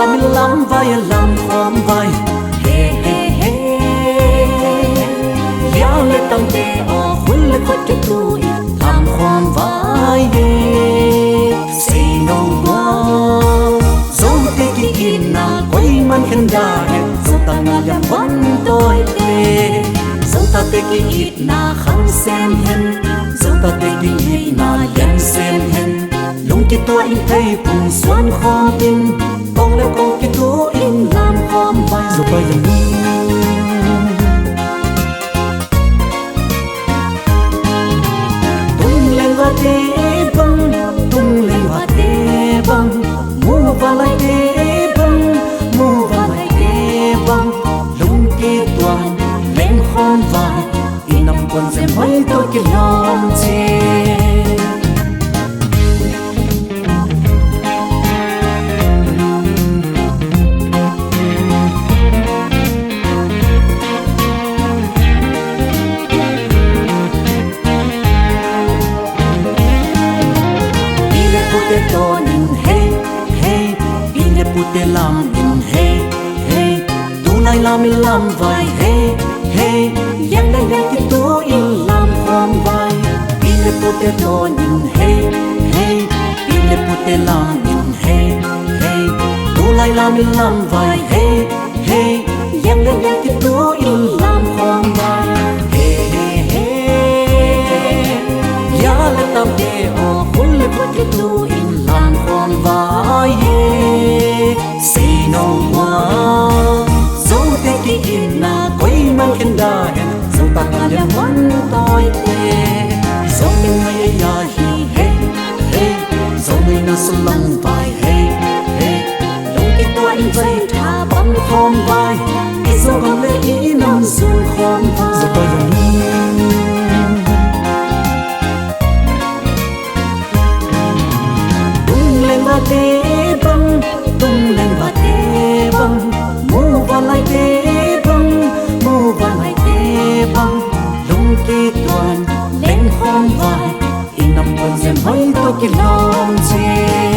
làm mình làm vai làm khom vai he he he ya le tam te o khul le khot ke tu làm khom vai he say no more zong te ki in na koi man khen da he zong ta na yang van tôi te zong ta te ki it na kham sen hen zong ta te ki it na yan sen hen lung ki tua in thấy cùng xuân khó tin bông leo con ki tua in làm khom vai rồi bây giờ tung lên và tê băng tung lên và tê băng mua và lại tê băng mua và lại tê băng lung ki tua lên khom vai in nằm quần xem mấy tôi kia lòng chê pute lam in hey hey tu lai lam in lam vai hey hey yang dai dai ki tu in lam khom vai pile pute ton in hey hey pile pute lam in hey hey tu lai lam in lam vai hey hey yang dai dai ki tu in lam khom vai hey hey hey ya le tam te o khul le ki tu in lam khom vai hey say no more dấu te ki in na koi man khen da hen dấu ta na yang wan tôi te dấu mình hay ya hi hey hey dấu mình na salang vai hey hey long ki tua in vai tha bam khom vai ki dấu con le i nam zul khom vai dấu ta yang tung lên ba te băng tung lên và tê băng mua và lại tê băng mua và lại tê băng lung ki toàn lên khom vai in nằm quần xem mấy tôi kia lòng chê